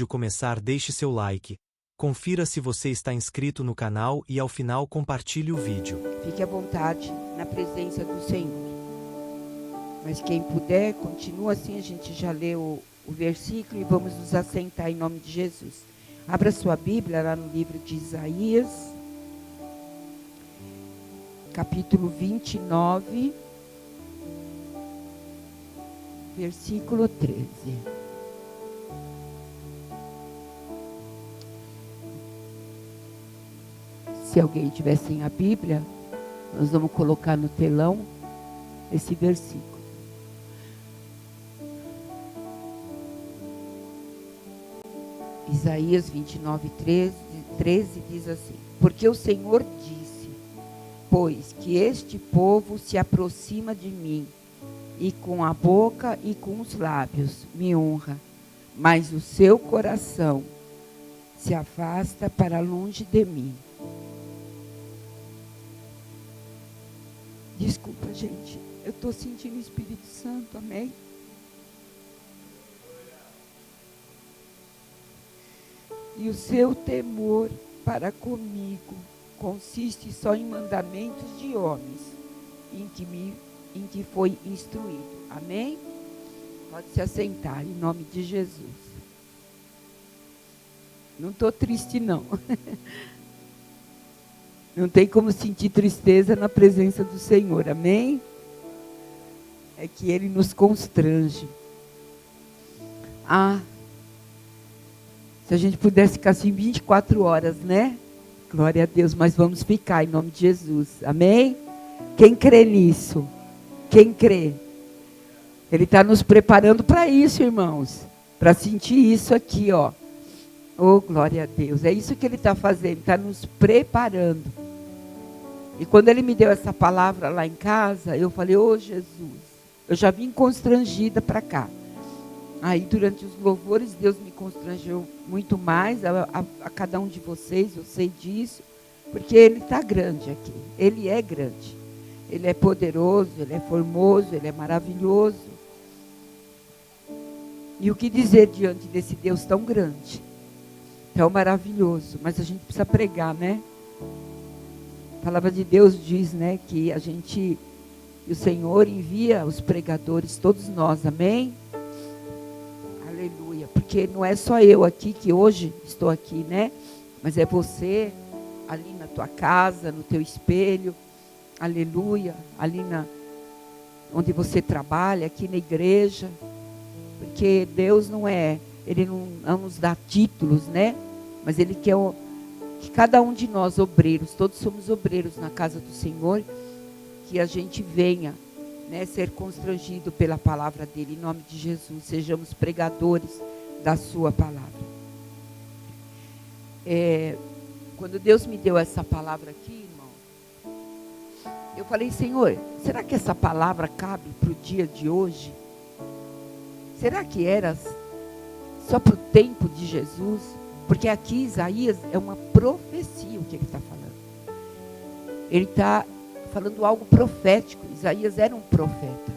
vídeo começar, deixe seu like. Confira se você está inscrito no canal e ao final compartilhe o vídeo. Fique à vontade na presença do Senhor. Mas quem puder, continua assim, a gente já leu o versículo e vamos nos assentar em nome de Jesus. Abra sua Bíblia lá no livro de Isaías, capítulo 29, versículo 13. Se alguém tiver sem a Bíblia, nós vamos colocar no telão esse versículo. Isaías 29, 13 diz assim: porque o Senhor disse, pois que este povo se aproxima de mim, e com a boca e com os lábios me honra, mas o seu coração se afasta para longe de mim. Desculpa, gente, eu estou sentindo o Espírito Santo, amém? E o seu temor para comigo consiste só em mandamentos de homens, em que foi instruído. Amém? Pode se assentar, em nome de Jesus. Não estou triste, não. Não tem como sentir tristeza na presença do Senhor. Amém? É que Ele nos constrange. Se a gente pudesse ficar assim 24 horas, né? Glória a Deus, mas vamos ficar em nome de Jesus. Amém? Quem crê nisso? Quem crê? Ele está nos preparando para isso, irmãos. Para sentir isso aqui, ó. Oh, glória a Deus. É isso que Ele está fazendo. Está nos preparando. E quando Ele me deu essa palavra lá em casa, eu falei, oh, Jesus. Eu já vim constrangida para cá. Aí, durante os louvores, Deus me constrangeu muito mais, a cada um de vocês, eu sei disso, porque Ele está grande aqui. Ele é grande. Ele é poderoso, Ele é formoso, Ele é maravilhoso. E o que dizer diante desse Deus tão grande, tão maravilhoso? Mas a gente precisa pregar, né? A palavra de Deus diz, né, que o Senhor envia os pregadores, todos nós, amém? Aleluia, porque não é só eu aqui, que hoje estou aqui, né? Mas é você, ali na tua casa, no teu espelho, aleluia, ali onde você trabalha, aqui na igreja, porque Deus Ele não nos dá títulos, né? Mas Ele quer que cada um de nós, obreiros, todos somos obreiros na casa do Senhor, que a gente venha, né, ser constrangido pela palavra dele, em nome de Jesus, sejamos pregadores da sua palavra. Quando Deus me deu essa palavra aqui, irmão, eu falei, Senhor, será que essa palavra cabe para o dia de hoje? Será que era só para o tempo de Jesus? Porque aqui Isaías é uma profecia o que ele está falando. Ele está falando algo profético. Isaías era um profeta.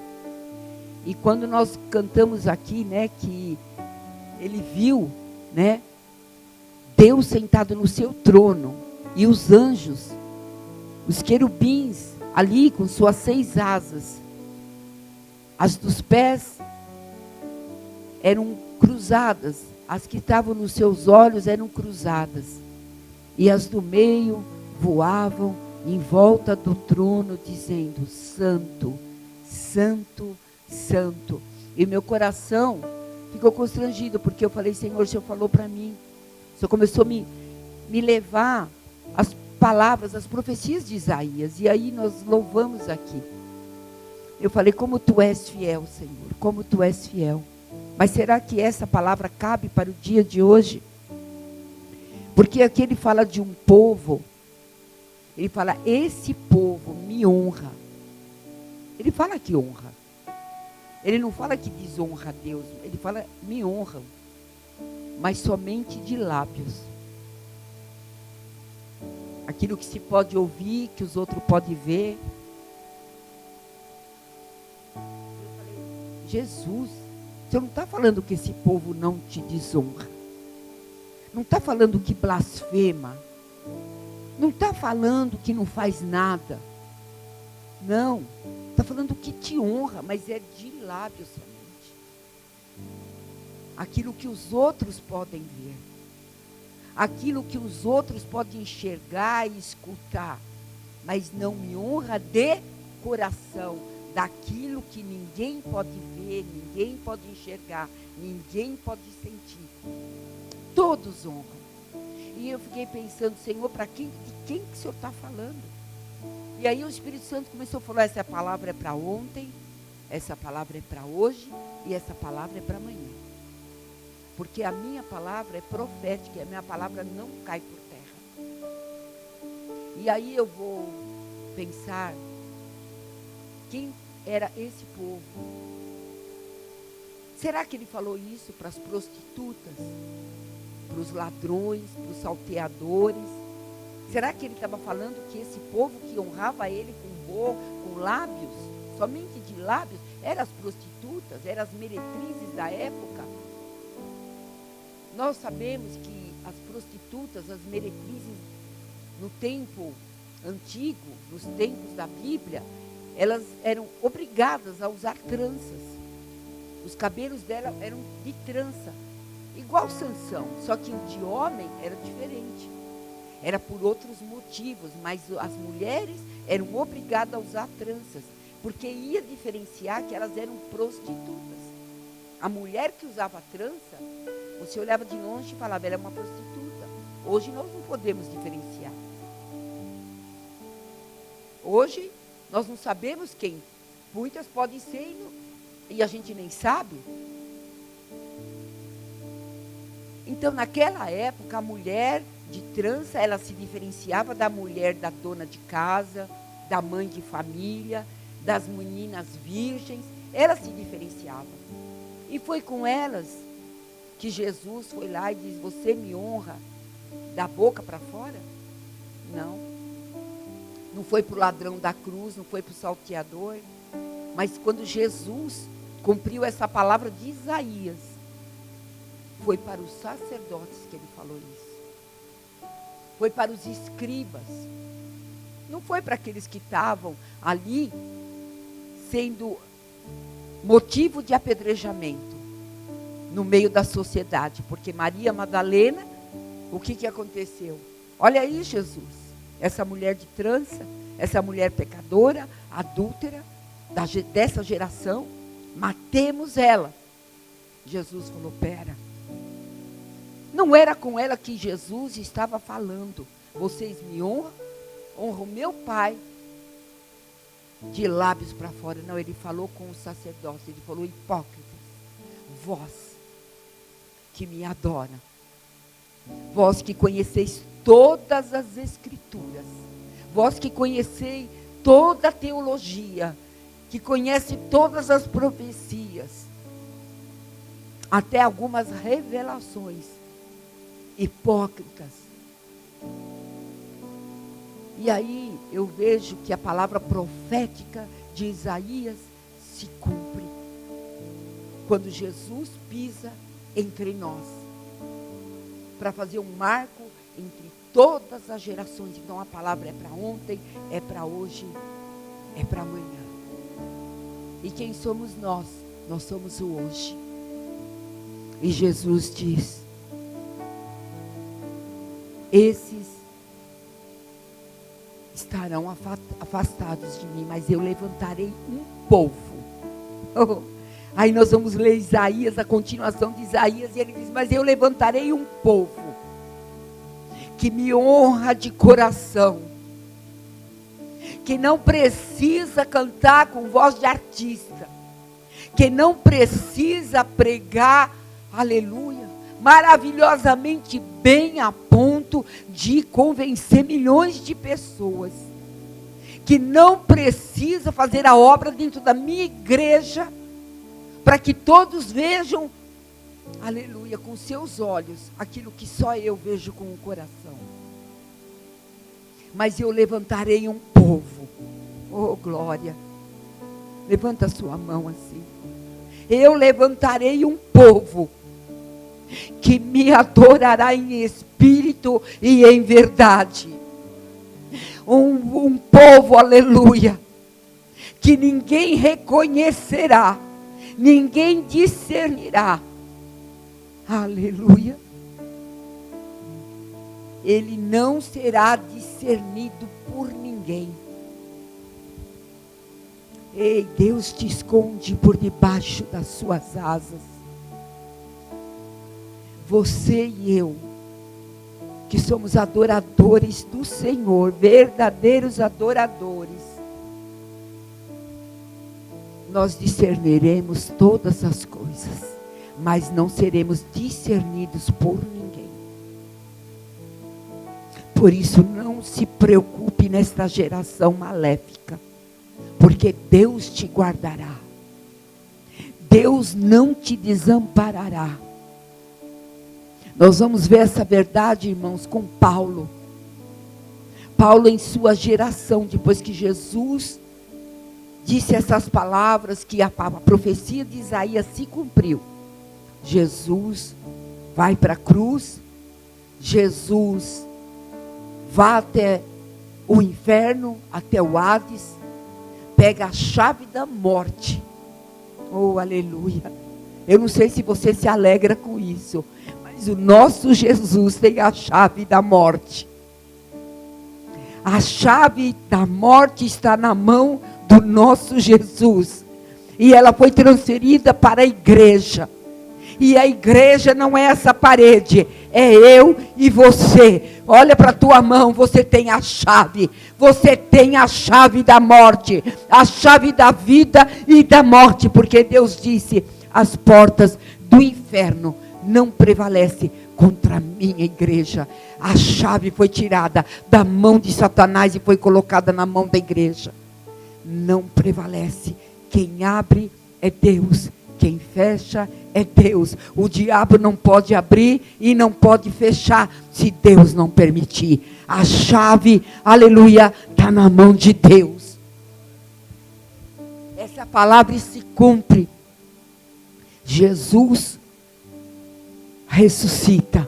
E quando nós cantamos aqui, né, que ele viu, né, Deus sentado no seu trono e os anjos, os querubins ali com suas 6 asas, as dos pés eram cruzadas, as que estavam nos seus olhos eram cruzadas, e as do meio voavam em volta do trono, dizendo, Santo, Santo, Santo. E meu coração ficou constrangido, porque eu falei, Senhor, o Senhor falou para mim. O Senhor começou a me levar as palavras, as profecias de Isaías. E aí nós louvamos aqui. Eu falei, como Tu és fiel, Senhor, como Tu és fiel. Mas será que essa palavra cabe para o dia de hoje? Porque aqui ele fala de um povo. Ele fala, esse povo me honra. Ele fala que honra. Ele não fala que desonra a Deus. Ele fala, me honram. Mas somente de lábios. Aquilo que se pode ouvir, que os outros podem ver. Jesus, você não está falando que esse povo não te desonra. Não está falando que blasfema. Não está falando que não faz nada. Não. Está falando que te honra, mas é de lábios somente. Aquilo que os outros podem ver. Aquilo que os outros podem enxergar e escutar. Mas não me honra de coração. Daquilo que ninguém pode ver, ninguém pode enxergar, ninguém pode sentir. Todos honram. E eu fiquei pensando, Senhor, de quem que o Senhor está falando? E aí o Espírito Santo começou a falar, essa palavra é para ontem, essa palavra é para hoje e essa palavra é para amanhã. Porque a minha palavra é profética e a minha palavra não cai por terra. E aí eu vou pensar, quem era esse povo? Será que ele falou isso para as prostitutas? Para os ladrões, para os salteadores? Será que ele estava falando que esse povo que honrava ele com lábios, somente de lábios, eram as prostitutas, eram as meretrizes da época? Nós sabemos que as prostitutas, as meretrizes, no tempo antigo, nos tempos da Bíblia, elas eram obrigadas a usar tranças. Os cabelos dela eram de trança, igual Sansão, só que o de homem era diferente. Era por outros motivos, mas as mulheres eram obrigadas a usar tranças, porque ia diferenciar que elas eram prostitutas. A mulher que usava trança, você olhava de longe e falava, ela é uma prostituta. Hoje nós não podemos diferenciar. Hoje nós não sabemos quem. Muitas podem ser e a gente nem sabe. Então, naquela época, a mulher de trança, ela se diferenciava da mulher da dona de casa, da mãe de família, das meninas virgens. Elas se diferenciavam. E foi com elas que Jesus foi lá e disse, você me honra da boca para fora? Não. Não foi para o ladrão da cruz, não foi para o salteador. Mas quando Jesus cumpriu essa palavra de Isaías, foi para os sacerdotes que ele falou isso. Foi para os escribas. Não foi para aqueles que estavam ali sendo motivo de apedrejamento no meio da sociedade. Porque Maria Madalena, o que aconteceu? Olha aí, Jesus. Essa mulher de trança, essa mulher pecadora, adúltera, dessa geração, matemos ela. Jesus falou, pera. Não era com ela que Jesus estava falando. Vocês me honram, honram meu Pai, de lábios para fora. Não, ele falou com os sacerdotes, ele falou, hipócritas, vós que me adora, vós que conheceis todas as escrituras, vós que conheceis toda a teologia, que conhece todas as profecias, até algumas revelações, hipócritas. E aí eu vejo que a palavra profética de Isaías se cumpre quando Jesus pisa entre nós para fazer um marco entre todas as gerações. Então a palavra é para ontem, é para hoje, é para amanhã. E quem somos nós? Nós somos o hoje. E Jesus diz, esses estarão afastados de mim, mas eu levantarei um povo. Aí nós vamos ler Isaías, a continuação de Isaías, e ele diz, mas eu levantarei um povo que me honra de coração, que não precisa cantar com voz de artista, que não precisa pregar, aleluia, maravilhosamente bem a ponto de convencer milhões de pessoas, que não precisa fazer a obra dentro da minha igreja, para que todos vejam, aleluia, com seus olhos, aquilo que só eu vejo com o coração. Mas eu levantarei um povo, oh glória, levanta a sua mão assim, eu levantarei um povo, que me adorará em espírito e em verdade. Um povo, aleluia, que ninguém reconhecerá, ninguém discernirá, aleluia. Ele não será discernido por ninguém. Ei, Deus te esconde por debaixo das suas asas. Você e eu, que somos adoradores do Senhor, verdadeiros adoradores, nós discerniremos todas as coisas, mas não seremos discernidos por ninguém. Por isso, não se preocupe nesta geração maléfica, porque Deus te guardará. Deus não te desamparará. Nós vamos ver essa verdade, irmãos, com Paulo. Paulo, em sua geração, depois que Jesus disse essas palavras, que a profecia de Isaías se cumpriu. Jesus vai para a cruz, Jesus vai até o inferno, até o Hades, pega a chave da morte. Oh, aleluia. Eu não sei se você se alegra com isso, mas o nosso Jesus tem a chave da morte. A chave da morte está na mão do nosso Jesus. E ela foi transferida para a igreja. E a igreja não é essa parede, é eu e você. Olha para a tua mão, você tem a chave. Você tem a chave da morte, a chave da vida e da morte. Porque Deus disse, as portas do inferno não prevalecem contra a minha igreja. A chave foi tirada da mão de Satanás e foi colocada na mão da igreja. Não prevalece. Quem abre é Deus. Quem fecha é Deus. O diabo não pode abrir e não pode fechar se Deus não permitir. A chave, aleluia, está na mão de Deus. Essa palavra se cumpre. Jesus ressuscita.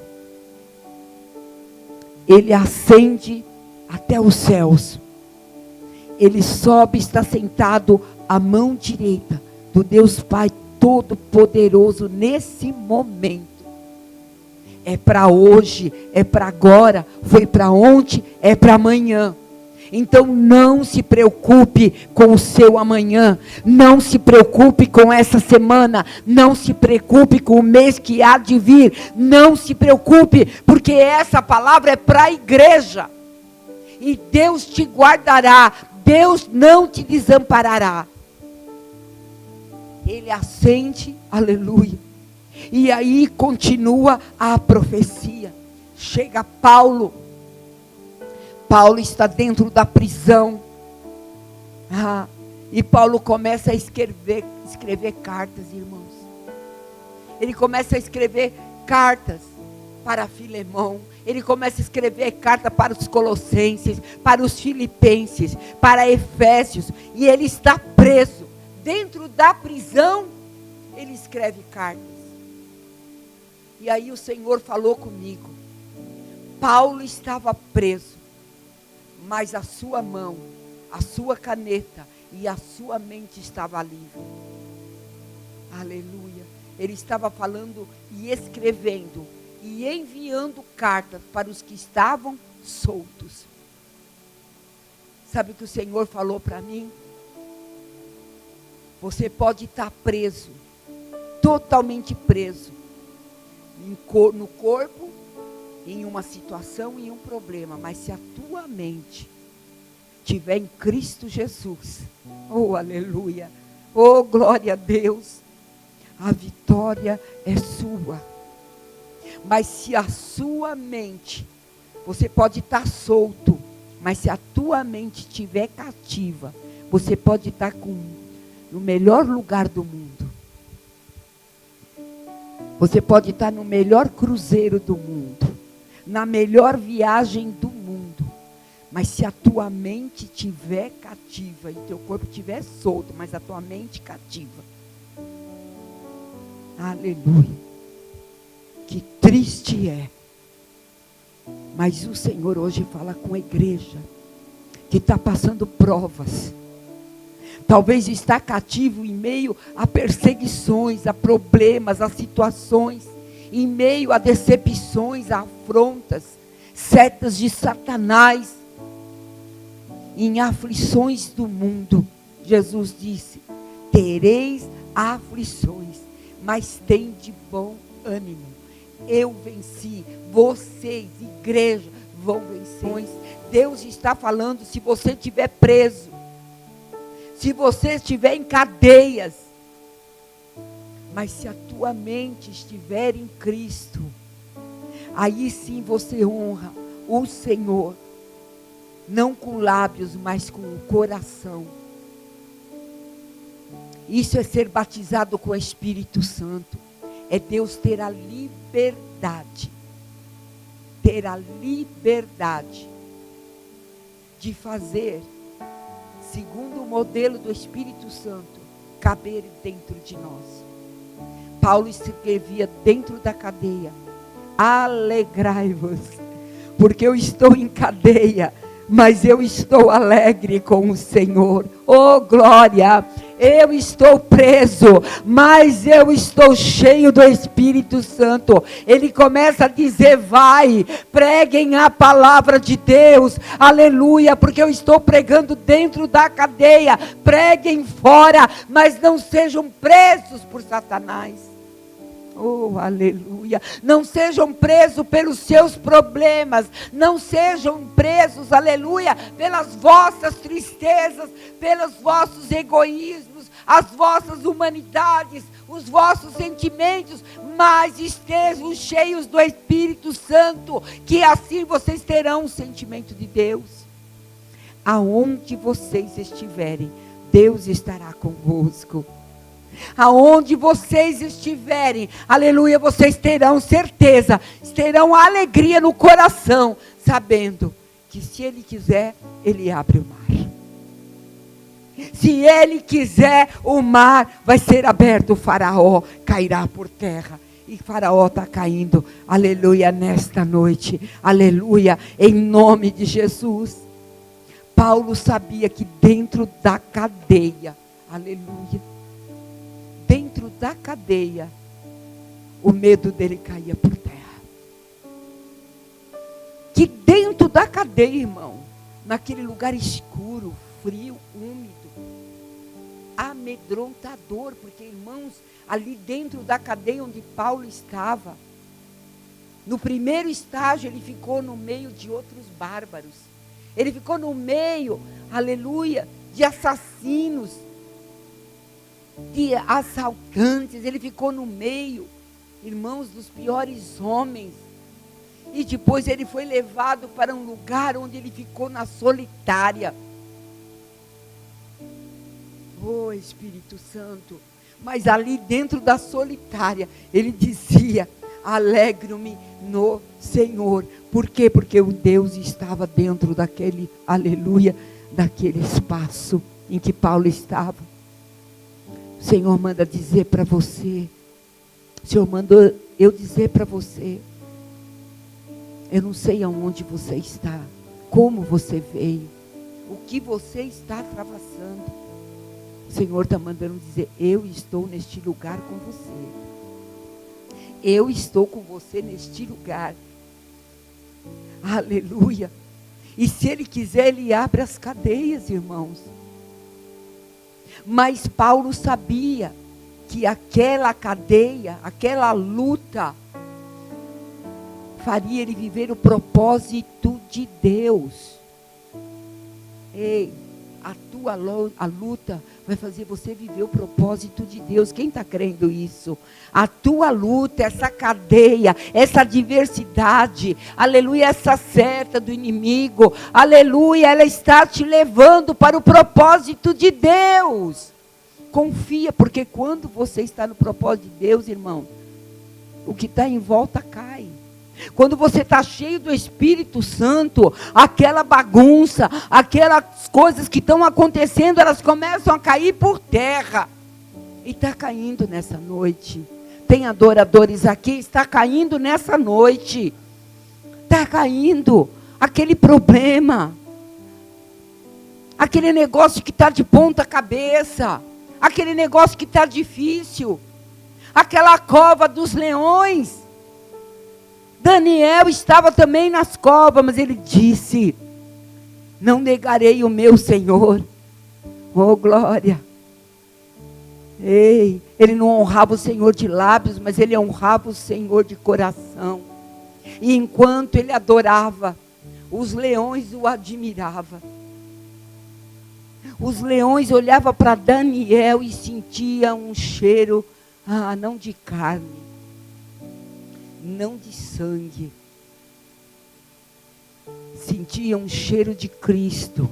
Ele ascende até os céus. Ele sobe, está sentado à mão direita do Deus Pai Todo-Poderoso nesse momento. É para hoje, é para agora, foi para ontem, é para amanhã. Então não se preocupe com o seu amanhã, não se preocupe com essa semana, não se preocupe com o mês que há de vir, não se preocupe, porque essa palavra é para a igreja. E Deus te guardará, Deus não te desamparará. Ele ascende, aleluia. E aí continua a profecia. Chega Paulo. Paulo está dentro da prisão. E Paulo começa a escrever cartas, irmãos. Ele começa a escrever cartas para Filemão. Ele começa a escrever carta para os Colossenses, para os Filipenses, para Efésios. E ele está preso. Dentro da prisão, ele escreve cartas. E aí o Senhor falou comigo. Paulo estava preso, mas a sua mão, a sua caneta e a sua mente estava livre. Aleluia. Ele estava falando e escrevendo e enviando cartas para os que estavam soltos. Sabe o que o Senhor falou para mim? Você pode estar preso, totalmente preso, no corpo, em uma situação, em um problema. Mas se a tua mente estiver em Cristo Jesus, oh aleluia, oh glória a Deus, a vitória é sua. Mas se a sua mente, você pode estar solto, mas se a tua mente estiver cativa, você pode estar no melhor lugar do mundo. Você pode estar no melhor cruzeiro do mundo, na melhor viagem do mundo. Mas se a tua mente estiver cativa e teu corpo estiver solto, mas a tua mente cativa. Aleluia. que triste é. Mas o Senhor hoje fala com a igreja que está passando provas. Talvez está cativo em meio a perseguições, a problemas, a situações, em meio a decepções, a afrontas, setas de Satanás, em aflições do mundo. Jesus disse: tereis aflições, mas tende bom ânimo. Eu venci, vocês, igreja, vão vencer. Deus está falando, se você estiver preso, se você estiver em cadeias, mas se a tua mente estiver em Cristo, aí sim você honra o Senhor, não com lábios, mas com o coração. Isso é ser batizado com o Espírito Santo. É Deus ter a liberdade de fazer, segundo o modelo do Espírito Santo, caber dentro de nós. Paulo escrevia dentro da cadeia: alegrai-vos, porque eu estou em cadeia, mas eu estou alegre com o Senhor. Oh glória! Eu estou preso, mas eu estou cheio do Espírito Santo. Ele começa a dizer: vai, preguem a palavra de Deus, aleluia, porque eu estou pregando dentro da cadeia. Preguem fora, mas não sejam presos por Satanás. Oh, aleluia. Não sejam presos pelos seus problemas. Não sejam presos, aleluia, pelas vossas tristezas, pelos vossos egoísmos, as vossas humanidades, os vossos sentimentos, mas estejam cheios do Espírito Santo, que assim vocês terão o sentimento de Deus. Aonde vocês estiverem, Deus estará convosco. Aonde vocês estiverem, aleluia, vocês terão certeza, terão alegria no coração, sabendo que se Ele quiser, Ele abre o mar. Se Ele quiser, o mar vai ser aberto, o Faraó cairá por terra. E Faraó está caindo, aleluia, nesta noite, aleluia, em nome de Jesus. Paulo sabia que dentro da cadeia, aleluia, dentro da cadeia, o medo dele caía por terra. Que dentro da cadeia, irmão, naquele lugar escuro, frio, úmido, amedrontador, porque, irmãos, ali dentro da cadeia onde Paulo estava, no primeiro estágio ele ficou no meio de outros bárbaros, ele ficou no meio, aleluia, de assassinos, de assaltantes, ele ficou no meio, irmãos, dos piores homens. E depois ele foi levado para um lugar onde ele ficou na solitária. Oh, Espírito Santo. Mas ali dentro da solitária, ele dizia: alegro-me no Senhor. Por quê? Porque o Deus estava dentro daquele, aleluia, daquele espaço em que Paulo estava. O Senhor manda dizer para você, o Senhor mandou eu dizer para você, eu não sei aonde você está, como você veio, o que você está atravessando. O Senhor está mandando dizer: eu estou neste lugar com você. Eu estou com você neste lugar. Aleluia. E se Ele quiser, Ele abre as cadeias, irmãos. Mas Paulo sabia que aquela cadeia, aquela luta, faria ele viver o propósito de Deus. Ei, a luta vai fazer você viver o propósito de Deus. Quem está crendo isso? A tua luta, essa cadeia, essa adversidade, aleluia, essa seta do inimigo, aleluia, ela está te levando para o propósito de Deus. Confia, porque quando você está no propósito de Deus, irmão, o que está em volta cai. Quando você está cheio do Espírito Santo, aquela bagunça, aquelas coisas que estão acontecendo, elas começam a cair por terra. E está caindo nessa noite. tem adoradores aqui, está caindo nessa noite. Está caindo aquele problema. Aquele negócio que está de ponta cabeça. Aquele negócio que está difícil. Aquela cova dos leões. Daniel estava também nas covas, mas ele disse: não negarei o meu Senhor. Oh, glória. Ei, ele não honrava o Senhor de lábios, mas ele honrava o Senhor de coração. E enquanto ele adorava, os leões o admiravam. Os leões olhavam para Daniel e sentiam um cheiro, não de carne, não de sangue. Sentiam um cheiro de Cristo.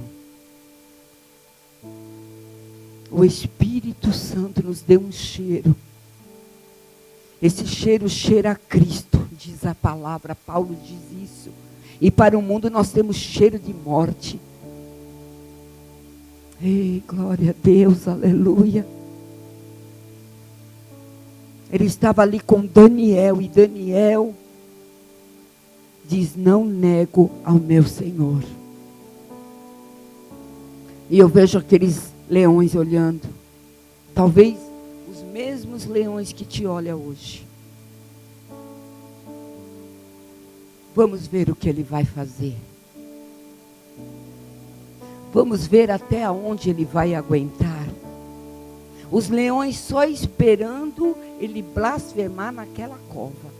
O Espírito Santo nos deu um cheiro. Esse cheiro cheira a Cristo, diz a palavra. Paulo diz isso. E para o mundo nós temos cheiro de morte. Ei, glória a Deus, aleluia. Ele estava ali com Daniel, e Daniel diz: não nego ao meu Senhor. E eu vejo aqueles leões olhando, talvez os mesmos leões que te olham hoje. Vamos ver o que ele vai fazer. Vamos ver até onde ele vai aguentar. Os leões só esperando ele blasfemar naquela cova.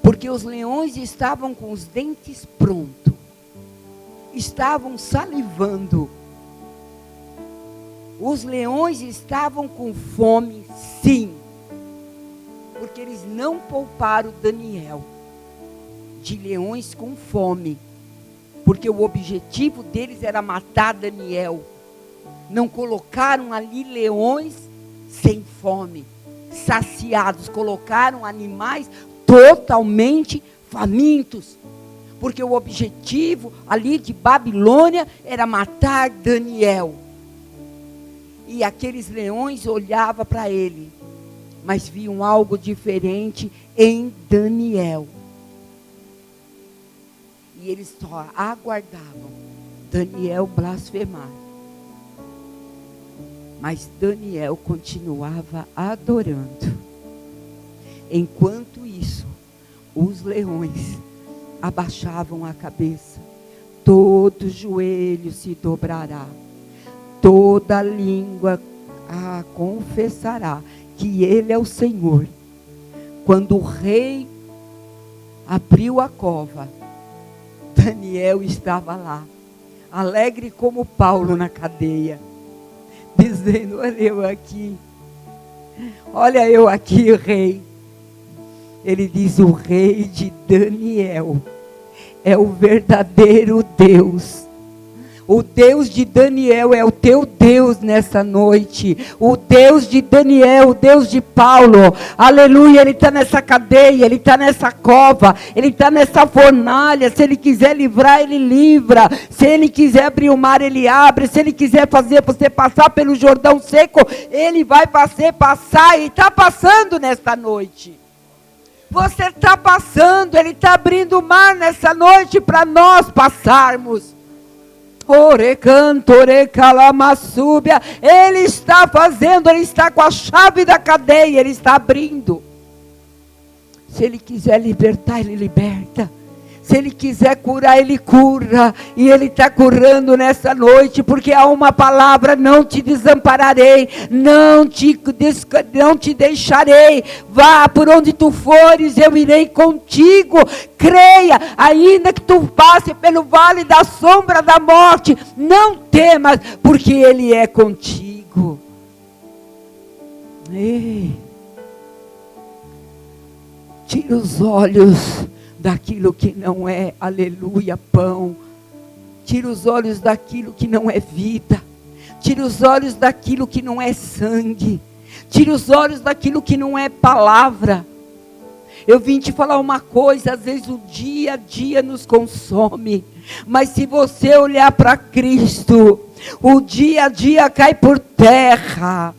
Porque os leões estavam com os dentes prontos. Estavam salivando. Os leões estavam com fome, sim. Porque eles não pouparam Daniel de leões com fome. Porque o objetivo deles era matar Daniel. Não colocaram ali leões sem fome, saciados. Colocaram animais totalmente famintos. Porque o objetivo ali de Babilônia era matar Daniel. E aqueles leões olhavam para ele, mas viam algo diferente em Daniel. E eles só aguardavam Daniel blasfemar. Mas Daniel continuava adorando. Enquanto isso, os leões abaixavam a cabeça. Todo joelho se dobrará. Toda língua confessará que Ele é o Senhor. Quando o rei abriu a cova, Daniel estava lá, alegre como Paulo na cadeia, dizendo: olha eu aqui, rei. Ele diz: o rei de Daniel é o verdadeiro Deus. O Deus de Daniel é o teu Deus nessa noite. O Deus de Daniel, o Deus de Paulo. Aleluia, ele está nessa cadeia, ele está nessa cova, ele está nessa fornalha. Se ele quiser livrar, ele livra. Se ele quiser abrir o mar, ele abre. Se ele quiser fazer você passar pelo Jordão seco, ele vai fazer passar, e está passando nesta noite. Você está passando, ele está abrindo o mar nessa noite para nós passarmos. Ele está fazendo, ele está com a chave da cadeia, ele está abrindo. Se ele quiser libertar, ele liberta. Se ele quiser curar, ele cura. E ele está curando nessa noite, porque há uma palavra: não te desampararei, não te deixarei. Vá por onde tu fores, eu irei contigo. Creia, ainda que tu passe pelo vale da sombra da morte, não temas, porque Ele é contigo. Ei, tira os olhos daquilo que não é, aleluia, pão. Tira os olhos daquilo que não é vida. Tira os olhos daquilo que não é sangue. Tira os olhos daquilo que não é palavra. Eu vim te falar uma coisa: às vezes o dia a dia nos consome, mas se você olhar para Cristo, o dia a dia cai por terra.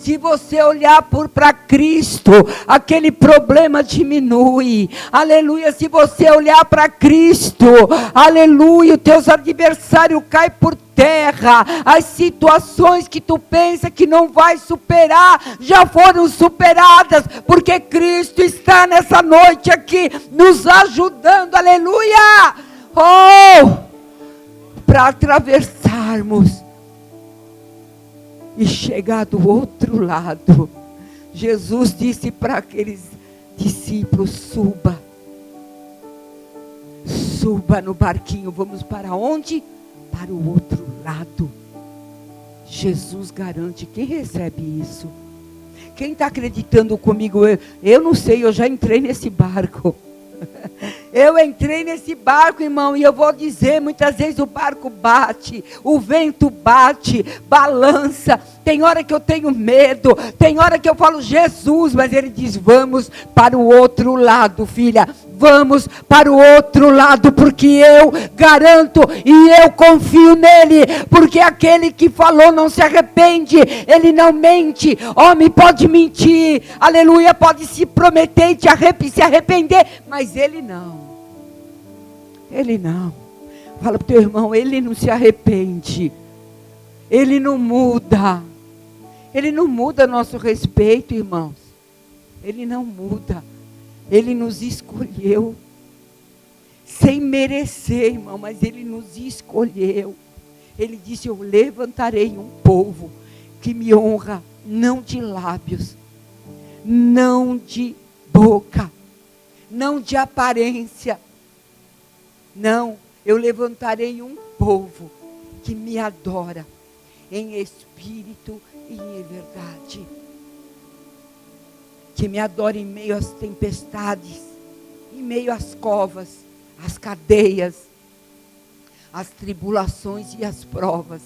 Se você olhar para Cristo, aquele problema diminui. Aleluia. Se você olhar para Cristo, aleluia, os teus adversários caem por terra. As situações que tu pensa que não vai superar, já foram superadas, porque Cristo está nessa noite aqui, nos ajudando, aleluia, para atravessarmos e chegar do outro lado. Jesus disse para aqueles discípulos: suba no barquinho, vamos para onde? Para o outro lado. Jesus garante. Quem recebe isso? Quem está acreditando comigo? Eu não sei, eu já entrei nesse barco. Eu entrei nesse barco, irmão, e eu vou dizer, muitas vezes o barco bate, o vento bate, balança. Tem hora que eu tenho medo, tem hora que eu falo Jesus, mas ele diz: vamos para o outro lado, filha. Vamos para o outro lado, porque eu garanto e eu confio nele, porque aquele que falou não se arrepende, ele não mente. Homem pode mentir, aleluia, pode se prometer e se arrepender, mas ele não. Ele não. Fala para o teu irmão, ele não se arrepende, ele não muda. Ele não muda nosso respeito, irmãos. Ele não muda. Ele nos escolheu, sem merecer, irmão, mas ele nos escolheu. Ele disse: eu levantarei um povo que me honra, não de lábios, não de boca, não de aparência. Não, eu levantarei um povo que me adora em espírito e em verdade. Que me adore em meio às tempestades, em meio às covas, às cadeias, às tribulações e às provas.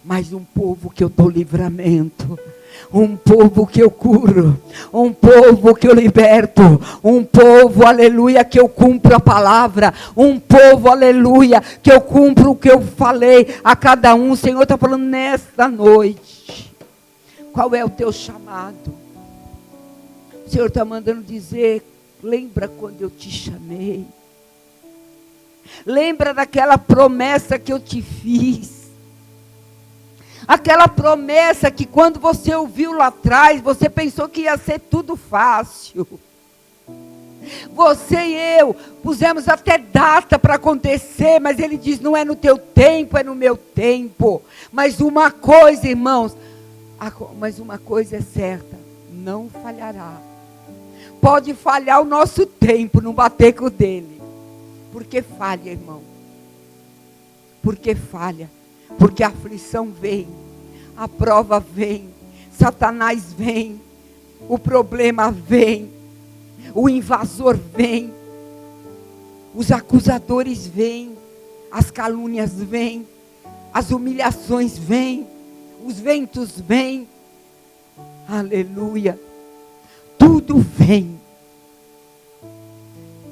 Mas um povo que eu dou livramento, um povo que eu curo, um povo que eu liberto, um povo, aleluia, que eu cumpro a palavra, um povo, aleluia, que eu cumpro o que eu falei a cada um. O Senhor está falando nesta noite. Qual é o teu chamado? O Senhor está mandando dizer: lembra quando eu te chamei? Lembra daquela promessa que eu te fiz? Aquela promessa que quando você ouviu lá atrás, você pensou que ia ser tudo fácil. Você e eu pusemos até data para acontecer, mas ele diz: não é no teu tempo, é no meu tempo. Mas uma coisa, irmãos, mas uma coisa é certa: não falhará. Pode falhar o nosso tempo, não bater com o dele. Porque falha, irmão. Porque falha. Porque a aflição vem, a prova vem, Satanás vem, o problema vem, o invasor vem, os acusadores vêm, as calúnias vêm, as humilhações vêm, os ventos vêm. Aleluia. Tudo vem,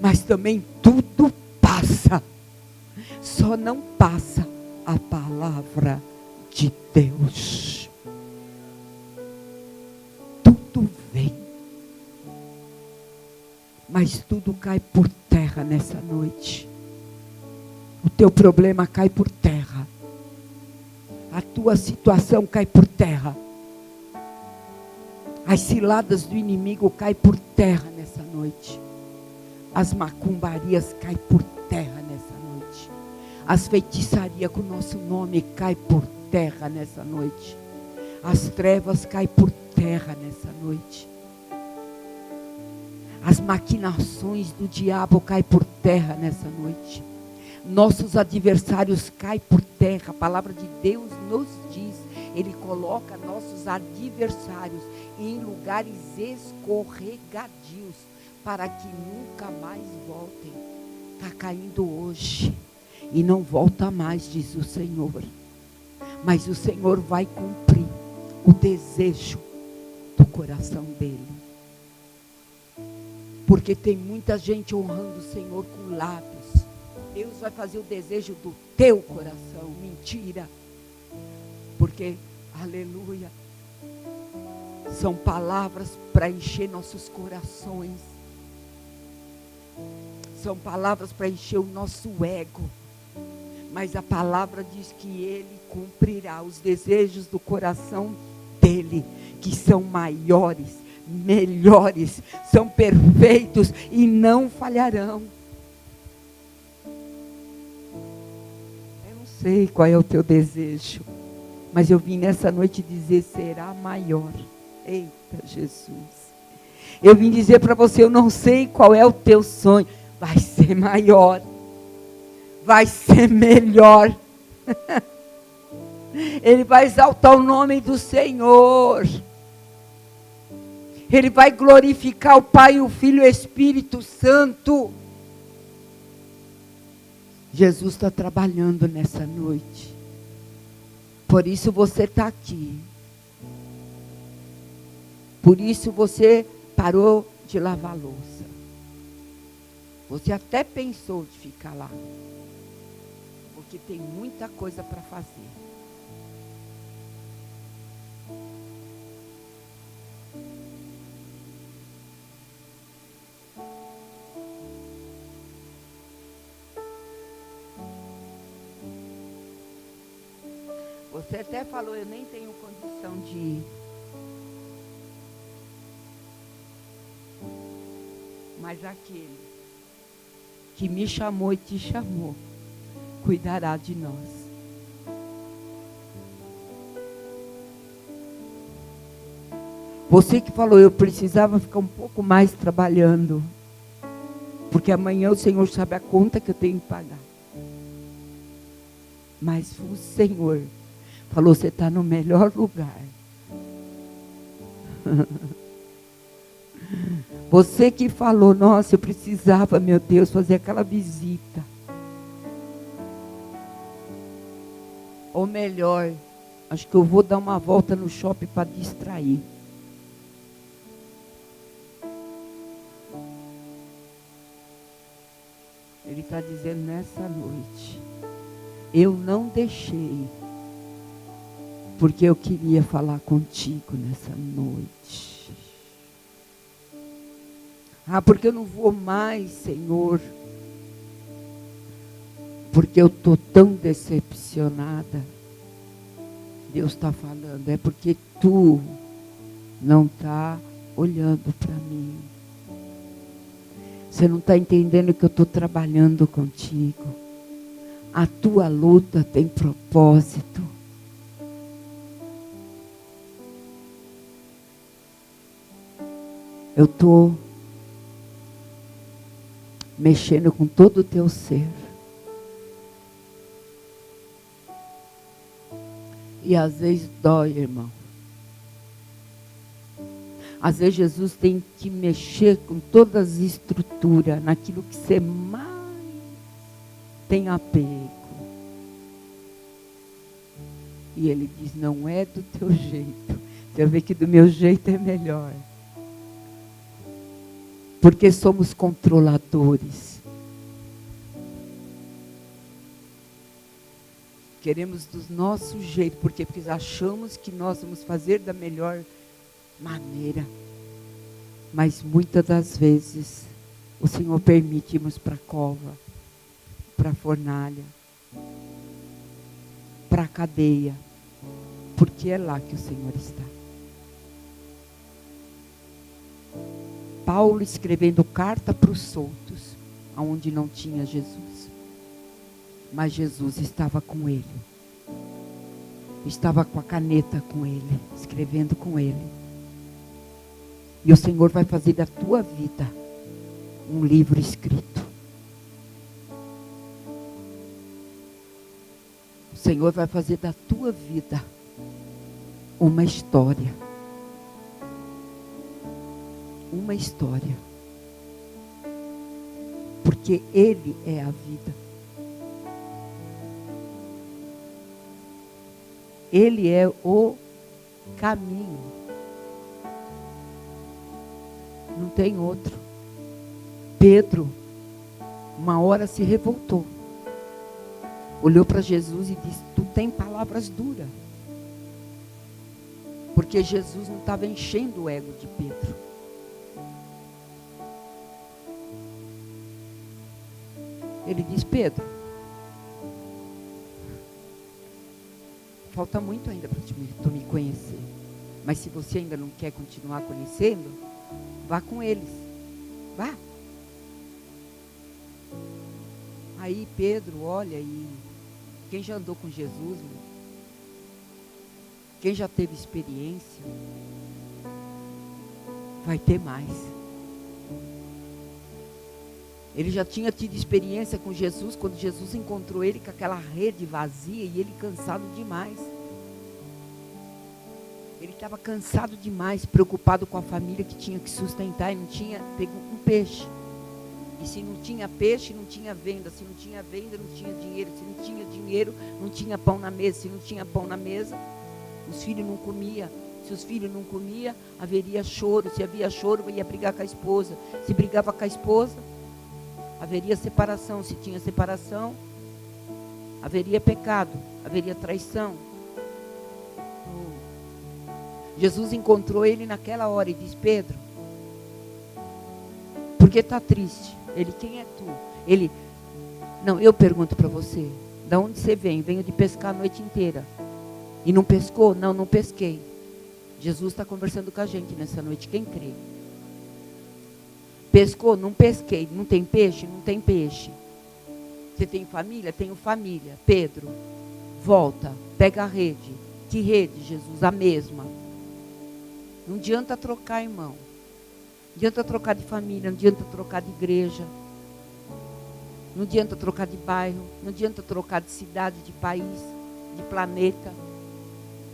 mas também tudo passa. Só não passa a palavra de Deus. Tudo vem, mas tudo cai por terra nessa noite. O teu problema cai por terra, a tua situação cai por terra. As ciladas do inimigo caem por terra nessa noite. As macumbarias caem por terra nessa noite. As feitiçarias com o nosso nome caem por terra nessa noite. As trevas caem por terra nessa noite. As maquinações do diabo caem por terra nessa noite. Nossos adversários caem por terra. A palavra de Deus nos diz: ele coloca nossos adversários em lugares escorregadios, para que nunca mais voltem. Está caindo hoje e não volta mais, diz o Senhor. Mas o Senhor vai cumprir o desejo do coração dele. Porque tem muita gente honrando o Senhor com lábios. Deus vai fazer o desejo do teu coração. Mentira. Porque, aleluia, São palavras para encher nossos corações. São palavras para encher o nosso ego. Mas a palavra diz que Ele cumprirá os desejos do coração dEle, que são maiores, melhores, são perfeitos e não falharão. Eu não sei qual é o teu desejo, mas eu vim nessa noite dizer: será maior. Eita Jesus, eu vim dizer para você: eu não sei qual é o teu sonho, vai ser maior, vai ser melhor. Ele vai exaltar o nome do Senhor. Ele vai glorificar o Pai, o Filho e o Espírito Santo. Jesus está trabalhando nessa noite. Por isso você está aqui. Por isso você parou de lavar louça. Você até pensou de ficar lá. Porque tem muita coisa para fazer. Você até falou: eu nem tenho condição de ir. Mas aquele que me chamou e te chamou, cuidará de nós. Você que falou: eu precisava ficar um pouco mais trabalhando, porque amanhã o Senhor sabe a conta que eu tenho que pagar. Mas o Senhor falou: você está no melhor lugar. Você que falou: nossa, eu precisava, meu Deus, fazer aquela visita. Ou melhor, acho que eu vou dar uma volta no shopping para distrair. Ele está dizendo nessa noite: eu não deixei, porque eu queria falar contigo nessa noite. Ah, porque eu não vou mais, Senhor, porque eu estou tão decepcionada. Deus está falando: é porque tu não está olhando para mim. Você não está entendendo que eu estou trabalhando contigo. A tua luta tem propósito. Eu estou mexendo com todo o teu ser. E às vezes dói, irmão. Às vezes Jesus tem que mexer com todas as estruturas, naquilo que você mais tem apego. E Ele diz: não é do teu jeito. Você vê que do meu jeito é melhor. Porque somos controladores. Queremos do nosso jeito. Por quê? Porque achamos que nós vamos fazer da melhor maneira. Mas muitas das vezes o Senhor permite irmos para a cova, para a fornalha, para a cadeia. Porque é lá que o Senhor está. Paulo escrevendo carta para os soltos, aonde não tinha Jesus. Mas Jesus estava com ele. Estava com a caneta com ele, escrevendo com ele. E o Senhor vai fazer da tua vida um livro escrito. O Senhor vai fazer da tua vida uma história. Uma história. Porque Ele é a vida. Ele é o caminho. Não tem outro. Pedro, uma hora se revoltou. Olhou para Jesus e disse: tu tem palavras duras. Porque Jesus não estava enchendo o ego de Pedro. Ele diz: Pedro, falta muito ainda para tu me conhecer. Mas se você ainda não quer continuar conhecendo, vá com eles. Vá. Aí Pedro olha e... Quem já andou com Jesus, meu? Quem já teve experiência, vai ter mais. Ele já tinha tido experiência com Jesus, quando Jesus encontrou ele com aquela rede vazia e ele cansado demais. Ele estava cansado demais, preocupado com a família que tinha que sustentar e não tinha pego um peixe. E se não tinha peixe, não tinha venda. Se não tinha venda, não tinha dinheiro. Se não tinha dinheiro, não tinha pão na mesa. Se não tinha pão na mesa, os filhos não comiam. Se os filhos não comiam, haveria choro. Se havia choro, ia brigar com a esposa. Se brigava com a esposa, haveria separação. Se tinha separação, haveria pecado, haveria traição. Jesus encontrou ele naquela hora e disse: Pedro, por que está triste? Ele: quem é tu? Ele: não, eu pergunto para você, da onde você vem? Venho de pescar a noite inteira. E não pescou? Não, não pesquei. Jesus está conversando com a gente nessa noite, quem crê? Pescou? Não pesquei. Não tem peixe? Não tem peixe. Você tem família? Tenho família. Pedro, volta, pega a rede. Que rede, Jesus? A mesma. Não adianta trocar, irmão. Não adianta trocar de família, não adianta trocar de igreja. Não adianta trocar de bairro, não adianta trocar de cidade, de país, de planeta.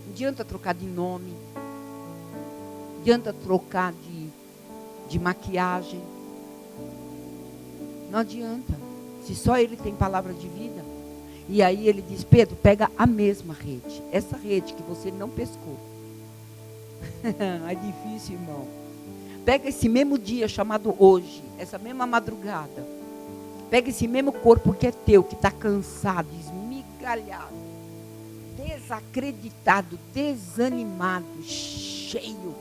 Não adianta trocar de nome. Não adianta trocar de maquiagem. Não adianta. Se só ele tem palavra de vida. E aí ele diz: Pedro, pega a mesma rede. Essa rede que você não pescou. É difícil, irmão. Pega esse mesmo dia chamado hoje, essa mesma madrugada. Pega esse mesmo corpo que é teu, que está cansado, esmigalhado, desacreditado, desanimado, cheio.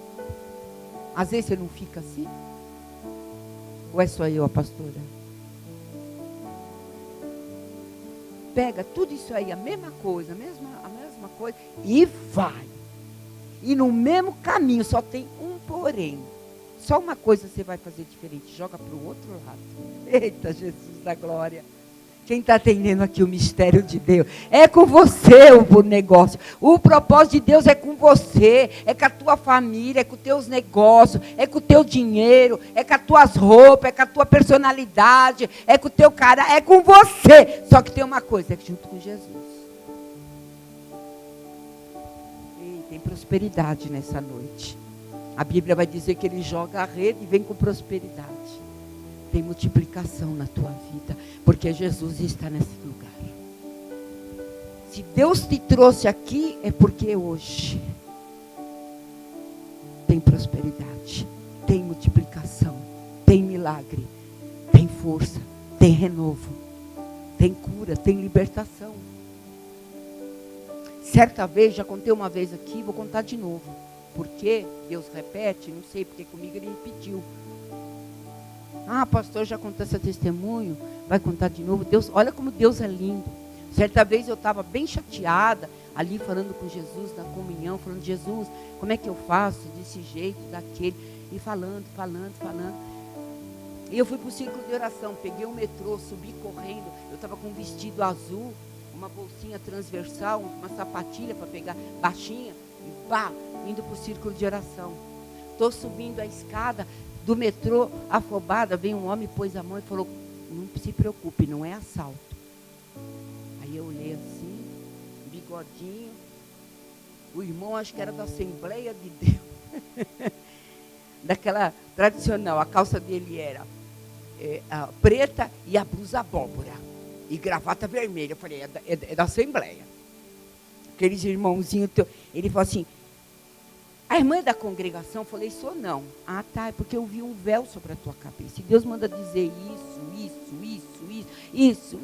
Às vezes você não fica assim? Ou é só eu, a pastora? Pega tudo isso aí, a mesma coisa, a mesma coisa, e vai. E no mesmo caminho, só tem um porém. Só uma coisa você vai fazer diferente, joga para o outro lado. Eita, Jesus da glória. Quem está atendendo aqui o mistério de Deus? É com você o negócio. O propósito de Deus é com você, é com a tua família, é com os teus negócios, é com o teu dinheiro, é com as tuas roupas, é com a tua personalidade, é com o teu caráter, é com você. Só que tem uma coisa, é junto com Jesus. E tem prosperidade nessa noite. A Bíblia vai dizer que ele joga a rede e vem com prosperidade. Tem multiplicação na tua vida, porque Jesus está nesse lugar. Se Deus te trouxe aqui, é porque hoje tem prosperidade, tem multiplicação, tem milagre, tem força, tem renovo, tem cura, tem libertação. Certa vez, já contei uma vez aqui, vou contar de novo. Por que Deus repete? Não sei, porque comigo ele repetiu. Ah, pastor, já contou esse testemunho, vai contar de novo. Deus, olha como Deus é lindo. Certa vez eu estava bem chateada, ali falando com Jesus na comunhão, falando: Jesus, como é que eu faço desse jeito, daquele? E falando. E eu fui para o círculo de oração, peguei o metrô, subi correndo. Eu estava com um vestido azul, uma bolsinha transversal, uma sapatilha para pegar, baixinha, e pá, indo para o círculo de oração. Estou subindo a escada do metrô, afobada, veio um homem, pôs a mão e falou: não se preocupe, não é assalto. Aí eu olhei assim, bigodinho, o irmão acho que era da Assembleia de Deus, daquela tradicional, a calça dele era preta e a blusa abóbora, e gravata vermelha. Eu falei: é da Assembleia. Aqueles irmãozinhos, ele falou assim: a irmã é da congregação? Eu falei: sou não. Ah, tá, é porque eu vi um véu sobre a tua cabeça. E Deus manda dizer isso.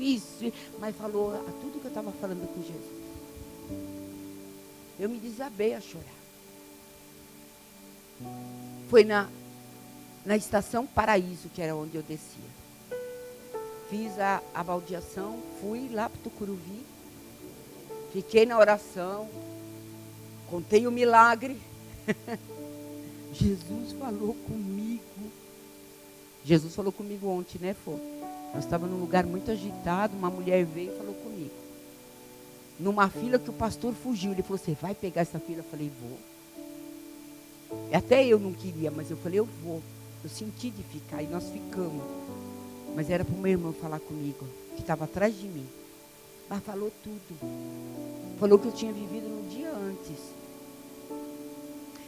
Mas falou tudo que eu estava falando com Jesus. Eu me desabei a chorar. Foi na Estação Paraíso, que era onde eu descia. Fiz a baldeação, fui lá para o Tucuruvi, fiquei na oração, contei o milagre. Jesus falou comigo. Jesus falou comigo ontem, né, Fô? Nós estávamos num lugar muito agitado, uma mulher veio e falou comigo. Numa fila que o pastor fugiu, ele falou, você vai pegar essa fila? Eu falei, vou. Até eu não queria, mas eu falei, eu vou. Eu senti de ficar e nós ficamos. Mas era para o meu irmão falar comigo, que estava atrás de mim. Mas falou tudo. Falou que eu tinha vivido no dia antes.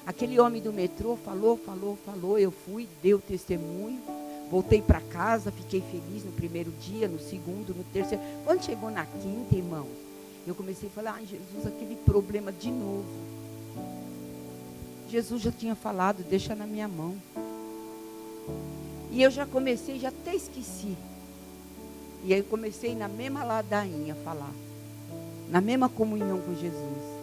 Aquele homem do metrô falou. Eu fui, dei o testemunho. Voltei para casa, fiquei feliz no primeiro dia, no segundo, no terceiro. Quando chegou na quinta, irmão, eu comecei a falar, ai Jesus, aquele problema de novo. Jesus já tinha falado, deixa na minha mão. E eu já comecei, já até esqueci. E aí eu comecei na mesma ladainha a falar. Na mesma comunhão com Jesus.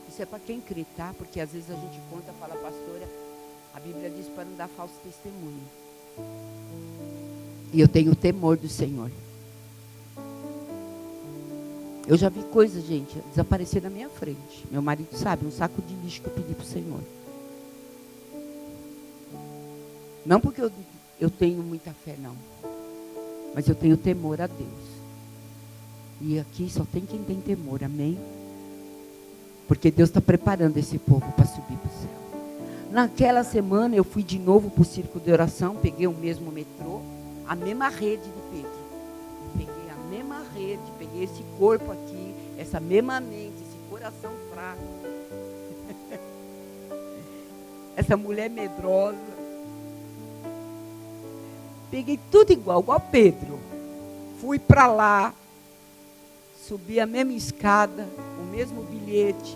Isso é para quem crê, tá? Porque às vezes a gente conta, fala, pastora, a Bíblia diz para não dar falso testemunho. E eu tenho temor do Senhor. Eu já vi coisas, gente, desaparecer na minha frente. Meu marido sabe, um saco de lixo que eu pedi para o Senhor. Não porque eu tenho muita fé, não. Mas eu tenho temor a Deus. E aqui só tem quem tem temor, amém? Porque Deus está preparando esse povo para subir para o céu. Naquela semana eu fui de novo para o círculo de oração, peguei o mesmo metrô, a mesma rede de Pedro. Peguei a mesma rede, peguei esse corpo aqui, essa mesma mente, esse coração fraco. Essa mulher medrosa. Peguei tudo igual Pedro. Fui para lá, subi a mesma escada, o mesmo bilhete,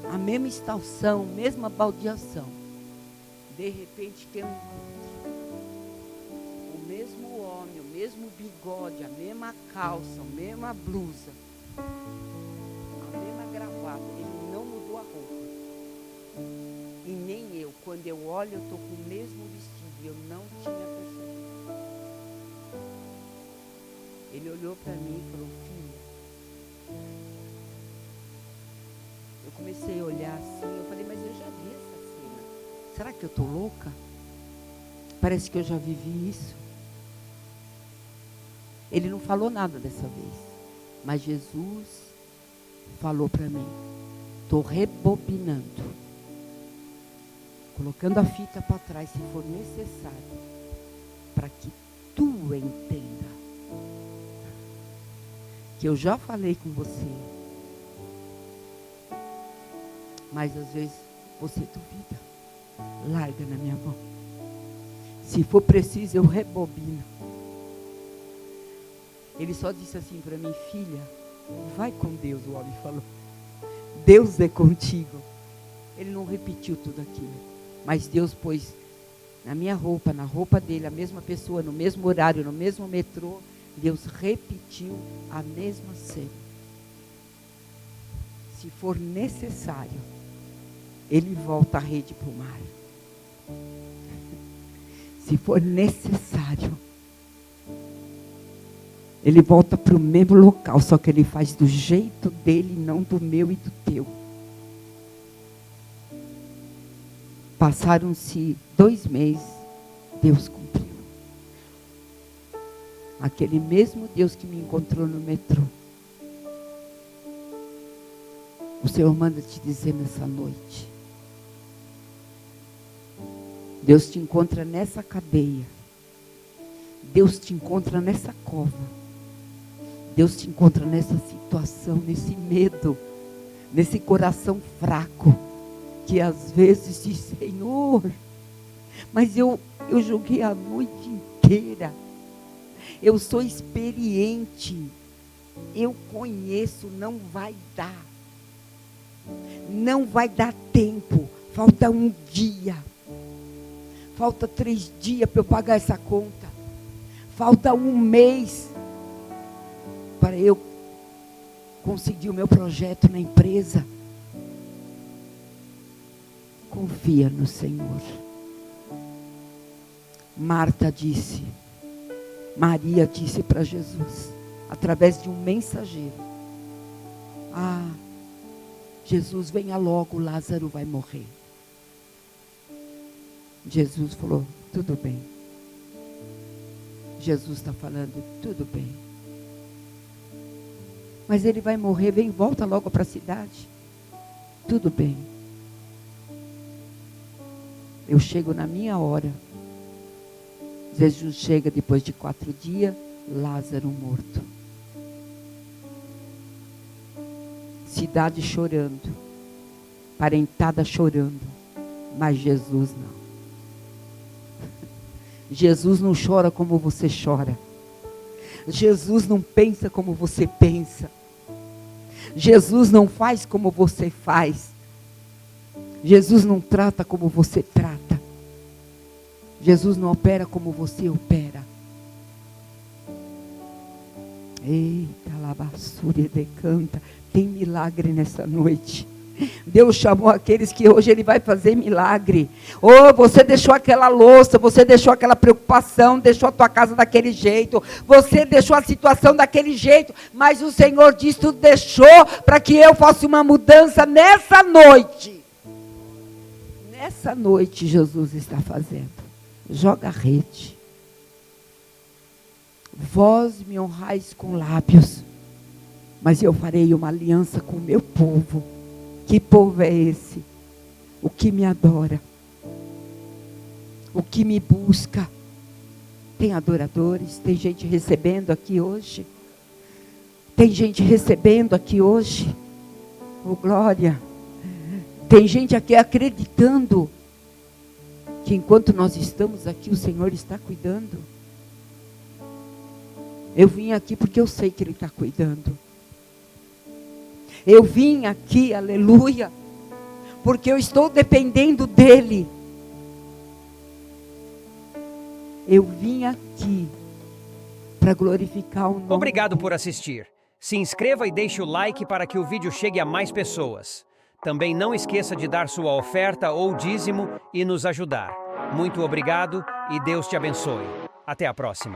a mesma estação, mesma baldeação. De repente tem um encontro. O mesmo homem, o mesmo bigode, a mesma calça, a mesma blusa, a mesma gravata. Ele não mudou a roupa. E nem eu. Quando eu olho, eu estou com o mesmo vestido. E eu não tinha percebido. Ele olhou para mim e falou, filha. Eu comecei a olhar assim, eu falei, mas eu já vi essa cena. Será que eu estou louca? Parece que eu já vivi isso. Ele não falou nada dessa vez. Mas Jesus falou para mim, estou rebobinando. Colocando a fita para trás, se for necessário, para que tu entenda que eu já falei com você, mas às vezes você duvida. Larga na minha mão. Se for preciso, eu rebobino. Ele só disse assim para mim, filha, vai com Deus, o homem falou. Deus é contigo. Ele não repetiu tudo aquilo. Mas Deus pôs na minha roupa, na roupa dele, a mesma pessoa, no mesmo horário, no mesmo metrô. Deus repetiu a mesma cena. Se for necessário, ele volta a rede para o mar. Se for necessário, ele volta para o mesmo local, só que ele faz do jeito dele, não do meu e do teu. Passaram-se 2 meses, Deus cumpriu. Aquele mesmo Deus que me encontrou no metrô. O Senhor manda te dizer nessa noite. Deus te encontra nessa cadeia. Deus te encontra nessa cova. Deus te encontra nessa situação, nesse medo, nesse coração fraco. Que às vezes diz, Senhor, mas eu joguei a noite inteira. Eu sou experiente. Eu conheço, não vai dar. Não vai dar tempo. Falta 1 dia. Falta 3 dias para eu pagar essa conta. Falta 1 mês. eu consegui o meu projeto na empresa. Confia no Senhor. Maria disse para Jesus, através de um mensageiro: ah, Jesus, venha logo, Lázaro vai morrer. Jesus falou: tudo bem. Jesus está falando: tudo bem. Mas ele vai morrer, volta logo para a cidade. Tudo bem. Eu chego na minha hora. Jesus chega depois de 4 dias, Lázaro morto. Cidade chorando, parentada chorando, mas Jesus não. Jesus não chora como você chora. Jesus não pensa como você pensa. Jesus não faz como você faz. Jesus não trata como você trata. Jesus não opera como você opera. Eita, labassúria decanta. Tem milagre nessa noite. Deus chamou aqueles que hoje Ele vai fazer milagre. Oh, você deixou aquela louça, você deixou aquela preocupação, deixou a tua casa daquele jeito, você deixou a situação daquele jeito, mas o Senhor diz: tu deixou para que eu faça uma mudança nessa noite. Nessa noite Jesus está fazendo. Joga a rede. Vós me honrais com lábios, mas eu farei uma aliança com o meu povo. Que povo é esse? O que me adora, o que me busca. Tem adoradores, tem gente recebendo aqui hoje. Tem gente recebendo aqui hoje. Oh, glória. Tem gente aqui acreditando que enquanto nós estamos aqui, o Senhor está cuidando. Eu vim aqui porque eu sei que Ele está cuidando. Eu vim aqui, aleluia, porque eu estou dependendo dEle. Eu vim aqui para glorificar o nome. Obrigado por assistir. Se inscreva e deixe o like para que o vídeo chegue a mais pessoas. Também não esqueça de dar sua oferta ou dízimo e nos ajudar. Muito obrigado e Deus te abençoe. Até a próxima.